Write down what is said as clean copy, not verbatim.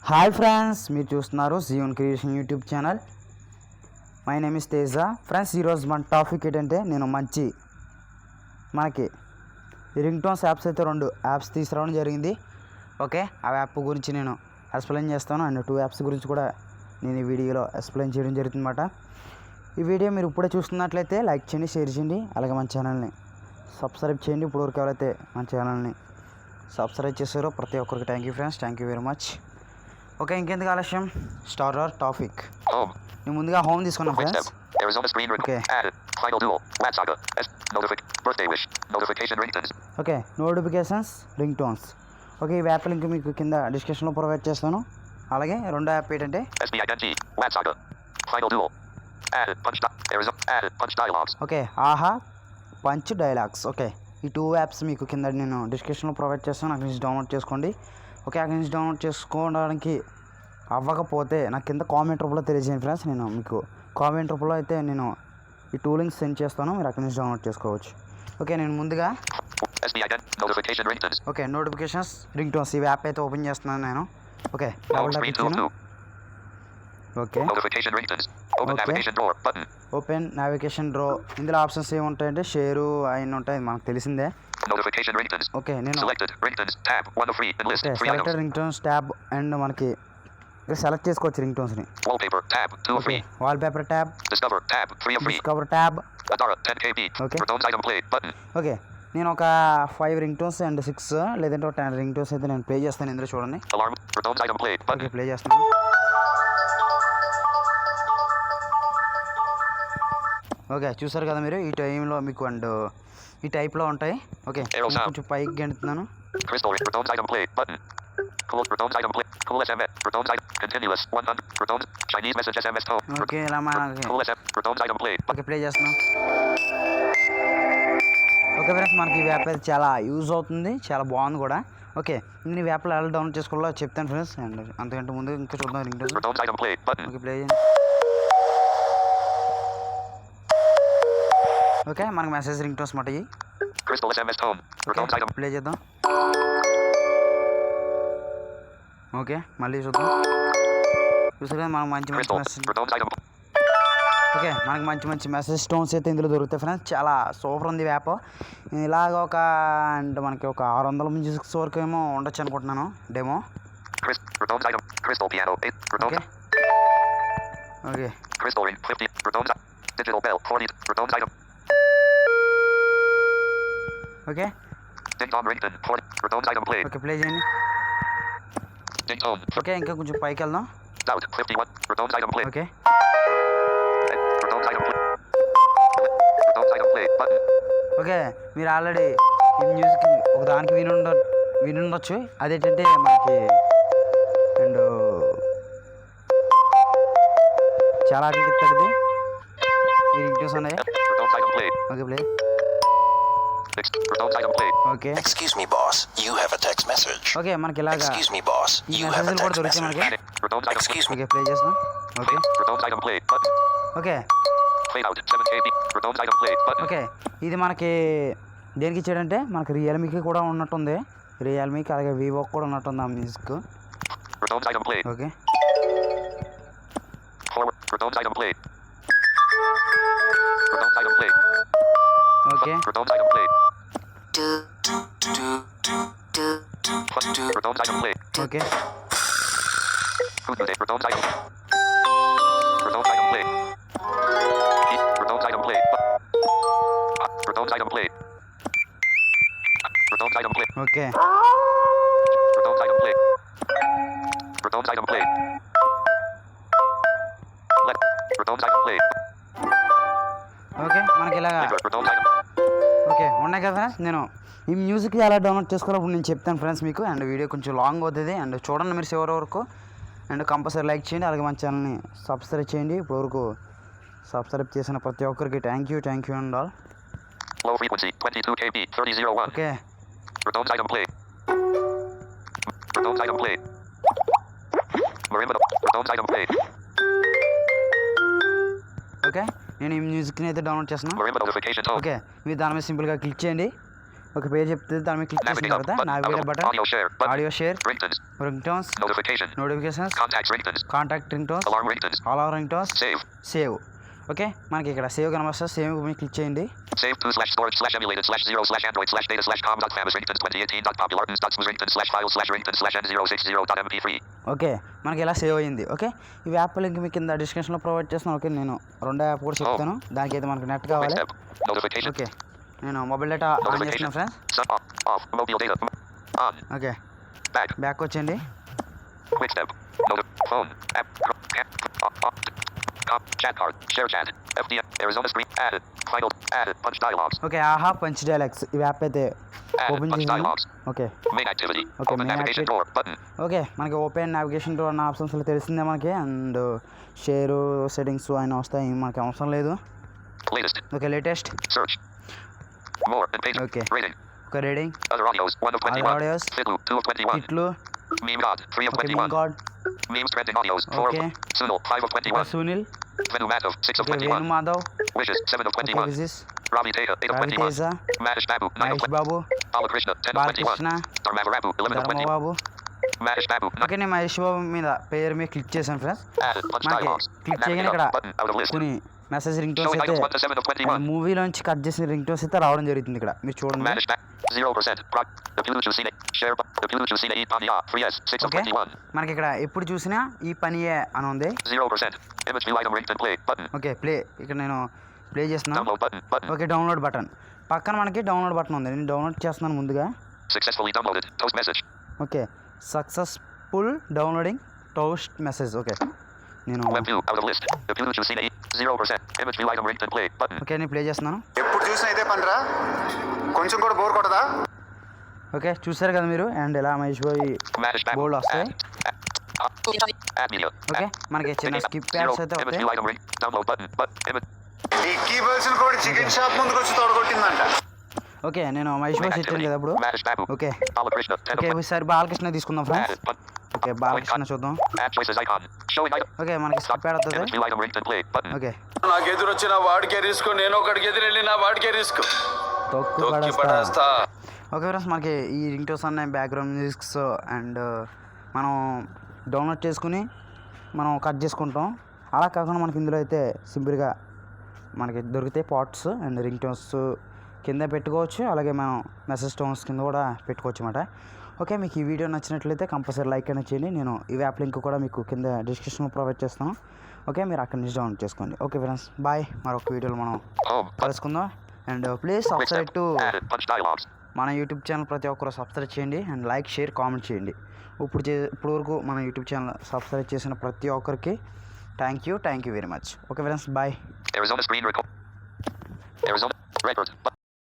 Hi friends, మీరు చూస్తున్నారు Jeevan creation YouTube channel. My name is Teja. Friends, ఈరోజు మన టాపిక్ ఏంటంటే మనకి రింగ్ టోన్స్ యాప్స్ అయితే 2 యాప్స్ తీసుకురావడం జరిగింది. ఓకే, ఆ యాప్ గురించి నేను ఎక్స్ప్లెయిన్ చేస్తాను అండ్ 2 యాప్స్ గురించి కూడా నేను ఈ వీడియోలో ఎక్స్ప్లెయిన్ చేయడం జరుగుతుందన్నమాట. ఈ వీడియో మీరు ఇప్పుడే చూస్తున్నట్లయితే లైక్ చేయండి, షేర్ చేయండి, అలాగే మన ఛానల్ని సబ్స్క్రైబ్ చేయండి. ఇప్పటివరకు ఎవరైతే మన ఛానల్ని సబ్స్క్రైబ్ చేశారో ప్రతి ఒక్కరికి thank you friends, thank you very much. Okay, ఇంకెందుకు ఆలస్యం, స్టార్ట్ అవర్ టాపిక్. నేను ముందుగా హోమ్ తీసుకున్నాను friends. Okay, notifications, ring tones. Okay, ఈ యాప్ లింక్ మీకు కింద డిస్క్రిప్షన్లో ప్రొవైడ్ చేస్తాను. అలాగే రెండో యాప్ ఏంటంటే ఓకే, ఆహా పంచ్ డైలాగ్స్. ఓకే, ఈ 2 యాప్స్ మీకు కింద నేను డిస్క్రిప్షన్లో ప్రొవైడ్ చేస్తాను. అక్కడి నుంచి డౌన్లోడ్ చేసుకోండి. ఓకే, అక్కడి నుంచి డౌన్లోడ్ చేసుకోవడానికి అవ్వకపోతే నాకు కింద కామెంట్ రూపంలో తెలియజేయండి ఫ్రెండ్స్. నేను మీకు కామెంట్ రూపంలో అయితే నేను ఈ 2 లింక్స్ సెండ్ చేస్తాను, మీరు అక్కడి నుంచి డౌన్లోడ్ చేసుకోవచ్చు. ఓకే, నేను ముందుగా ఓకే నోటిఫికేషన్స్, రింగ్ టోన్స్ ఈ యాప్ అయితే ఓపెన్ చేస్తున్నాను నేను. Okay, okay open navigation drawer. ఇందులో ఆప్షన్స్ ఏముంటాయంటే షేరు అయిన ఉంటాయి, మనకు తెలిసిందే. ఓకే, నేను selected ring tones tab and మనకి సెలెక్ట్ చేసుకోవచ్చు రింగ్ టోన్స్ని. Wallpaper tab, discover tab. Okay, నేను ఒక 5 రింగ్ టోన్స్ అండ్ 6 లేదంటే ఒక 10 రింగ్ టోన్స్ అయితే నేను ప్లే చేస్తాను. ఇందులో చూడండి. ఓకే, ప్లే చేస్తాను. ఓకే, చూసారు కదా మీరు, ఈ టైంలో మీకు అండ్ ఈ టైప్లో ఉంటాయి. ఓకే, కొంచెం పైకి గెంటుతున్నాను. ఓకే, ఇలా ఓకే ప్లే చేస్తున్నాం. ఓకే ఫ్రెండ్స్, మనకి ఈ యాప్ అయితే చాలా యూజ్ అవుతుంది, చాలా బాగుంది కూడా. ఓకే, నేను ఈ యాప్లో ఎలా డౌన్లోడ్ చేసుకోవాలో చెప్తాను ఫ్రెండ్స్. అండ్ అంతకంటే ముందు ఇంకా చూద్దాం రింగ్ టోన్. ఓకే, ప్లే చేయండి. ఓకే, మనకి మెసేజ్ రింగ్ టోన్స్ మాట. ప్లే చేద్దాం. ఓకే, మళ్ళీ చూద్దాం. చూసారు మనకు మంచి మెసేజ్. ఓకే, మనకి మంచి మెసేజ్ టోన్స్ అయితే ఇందులో దొరుకుతాయి ఫ్రెండ్స్. చాలా సూపర్ ఉంది యాప్. ఇలాగ ఒక అంటే మనకి ఒక 600 మ్యూజిక్స్ వరకు ఏమో ఉండొచ్చు అనుకుంటున్నాను demo. Okay okay okay okay, play చేయండి. ఓకే, ఇంకా కొంచెం పైకి వెళ్దాం. ఓకే ఓకే, మీరు ఆల్రెడీ ఈ మ్యూజిక్ ఒక దానికి వినుండొచ్చు. అదేంటంటే మనకి అండ్ చాలా అడిగిస్తుంది ఈ రింగ్ టోన్స్ ఉన్నాయి. Okay, play. Okay, Excuse me, boss. You have a text message. Okay, మనకి ఇలాగా Excuse me, boss. ఈ You have a మెసేజ్లు కూడా text దొరుకుతాయి message. మనకి. Excuse me. ఓకే, ప్లే చేస్తాం. ఓకే ఓకే ఓకే, ఇది మనకి దేనికి ఇచ్చాడంటే మనకి రియల్మీకి కూడా ఉన్నట్టుంది. రియల్మీకి అలాగే వివోకి కూడా ఉన్నట్టుంది ఆ music. Okay okay okay okay okay, మనకి ఇలాగా ఓకే ఉన్నాయి కదా ఫ్రెండ్స్. నేను ఈ మ్యూజిక్ ఎలా డౌన్లోడ్ చేసుకోవాలో ఇప్పుడు నేను చెప్తాను ఫ్రెండ్స్ మీకు. అండ్ వీడియో కొంచెం లాంగ్ అవుతుంది అండ్ చూడండి మీరు చివరి వరకు. అండ్ కంపల్సరీ లైక్ చేయండి, అలాగే మన ఛానల్ని సబ్స్క్రైబ్ చేయండి. ఇప్పుడు వరకు సబ్స్క్రైబ్ చేసిన ప్రతి ఒక్కరికి thank you and all. Okay okay, నేను ఈ మ్యూజిక్ని అయితే డౌన్లోడ్ చేస్తున్నాను. ఓకే, మీరు దాని మీద సింపుల్గా క్లిక్ చేయండి. ఒక పేరు చెప్తే దాని మీద క్లిక్ చేసిన తర్వాత navigate button, audio share, ringtones, notifications, contact ringtones, alarm ringtones, save. Okay, మనకి ఇక్కడ సేవ్ కనబడుతుంది. సేవ్ మీద క్లిక్ చేయండి. Save to /storage/emulated/android/data/com.famous/ringtones/2018.popular/start/music/n060.mp3. ఓకే, మనకి ఇలా సేవ్ అయింది. ఓకే, ఈ యాప్ లింక్ మీకు కింద డిస్క్రిప్షన్లో ప్రొవైడ్ చేస్తున్నాను. ఓకే, నేను రెండో యాప్ కూడా చెప్తాను. దానికైతే మనకి నెట్ కావాలి. ఓకే, నేను మొబైల్ డేటా ఆన్ చేస్తున్నాను ఫ్రెండ్స్. ఓకే, బ్యాక్ వచ్చేయండి. Chat card, share chat, FDM, Arizona screen, added, final, added, punch dialogues. Okay, ఆహా పంచ్ డైలాగ్స్ ఈ యాప్ అయితే ఓపెన్ చేయండి. Okay, Main activity, okay, open navigation door, button. Okay, మనకి open navigation door అన్న options తెలిసిందే మనకి. And share settings అయినా వస్తాయి, మనకి అవసరం లేదు. Latest, okay, latest, search, more, and page, Okay. rating, ఒక reading, other audios, 1 of 21, audios, Fitlu, 2 of 21, హిట్లు, meme god, 3 of okay, 21, meme god, memes trending audios, 4 Okay. of, Sunil, 5 of okay, 21, Sunil, Venu Madhav, 6 of okay, 21, Venu Madhav, Wishes, 7 of okay, 21, wishes, Ravi Teja, 8 of 21, Raviteja, Manish Babu, 9 of Mahesh 21, Babu, Balakrishna, 10 of 21, Balakrishna, Dharmavarapu, 11 of 21, Dharmababu. Manish Babu, 9, okay, నేను మహేష్ బాబు మీద పేరు మీద click చేశాను friends. added, punch మనకి dialogues, click చేయగానే navigate ఇక్కడ up, button, out of list, కొన్ని message ring tones showing అయితే items 1 to 7 of 21, మూవీలోంచి కట్ చేసిన రింగ్ టోన్స్ అయితే రావడం జరుగుతుంది. ఇక్కడ మీరు చూడండి. Manish Babu, 0%, the Piluchu Cine, share, the Piluchu Cine, Panya, 3S, 6 of okay, 21, మనకి ఇక్కడ ఎప్పుడు చూసినా ఈ పనియే అని ఉంది. 0%, image view item ringtone play, button, okay, play, ఇక్కడ నేను ప్లే చేస్తున్నాను. download button, okay, download button పక్కన మనకి డౌన్లోడ్ బటన్ ఉంది. నేను డౌన్లోడ్ చేస్తున్నాను ముందుగా. successfully downloaded, toast message, okay, successful downloading toast message. Okay, నేను web view, out of list, the Piluchu Cine, 0%, image view item ringtone play, button, okay, నేను play చేస్తున్నాను. ఎప్పుడు చూసినా ఇదే పనిరా, కొంచెం కూడా బోర్ కొట్టదా? ఓకే, చూసారు కదా మీరు. అండ్ ఇలా మహేష్ బాబు Manish Babu, బోల్డ్ వస్తాయి. add media, ఓకే, మనకి చిన్న స్కిప్ యాడ్స్ అయితే image వస్తాయి. view item ring, download button, image, ఈ కీబోర్డ్స్ కూడా చికెన్ షాప్ ముందుకు వచ్చి తోడగొట్టిందంట. ఓకే, నేను మహేష్ బాబు సెట్ కదా ఇప్పుడు. Manish Babu, okay, Balakrishna, 10 of okay, 21, ఈసారి బాలకృష్ణ తీసుకుందాం friends. added, button, okay, Balakrishna చూద్దాం. add choices icon, showing item, okay, మనకి స్కిప్ యాడ్ వస్తుంది. image view item ringtone play, button, okay, నాకు ఎదురొచ్చిన వాడికే రిస్క్, నేను ఒకడికి ఎదురెళ్ళి నా వాడికే రిస్క్. తొక్కి తొక్కి పడేస్తా. పడేస్తా. ఓకే ఫ్రెండ్స్, మనకి ఈ రింగ్ టోన్స్ అన్న బ్యాక్గ్రౌండ్ మ్యూజిక్స్ అండ్ మనం డౌన్లోడ్ చేసుకుని మనం కట్ చేసుకుంటాం. అలా కాకుండా మనకి ఇందులో అయితే సింపుల్గా మనకి దొరుకుతాయి పాట్స్ అండ్ రింగ్ టోన్స్ కింద పెట్టుకోవచ్చు. అలాగే మనం మెసేజ్ టోన్స్ కింద కూడా పెట్టుకోవచ్చు అన్నమాట. ఓకే, మీకు ఈ వీడియో నచ్చినట్లయితే కంపల్సరీ లైక్ అనేది చేయండి. నేను ఈ యాప్ లింక్ కూడా మీకు కింద డిస్క్రిప్షన్లో ప్రొవైడ్ చేస్తాను. ఓకే, మీరు అక్కడి నుంచి డౌన్లోడ్ చేసుకోండి. Okay friends, bye. మరొక వీడియోలో మనం home, కలుసుకుందాం. And please subscribe to added, punch dialogues, మన యూట్యూబ్ ఛానల్. ప్రతి ఒక్కరు సబ్స్క్రైబ్ చేయండి అండ్ లైక్, షేర్, కామెంట్ చేయండి. ఇప్పుడు వరకు మన యూట్యూబ్ ఛానల్ సబ్స్క్రైబ్ చేసిన ప్రతి ఒక్కరికి thank you very much. Okay friends, bye. Arizona screen record, Arizona record,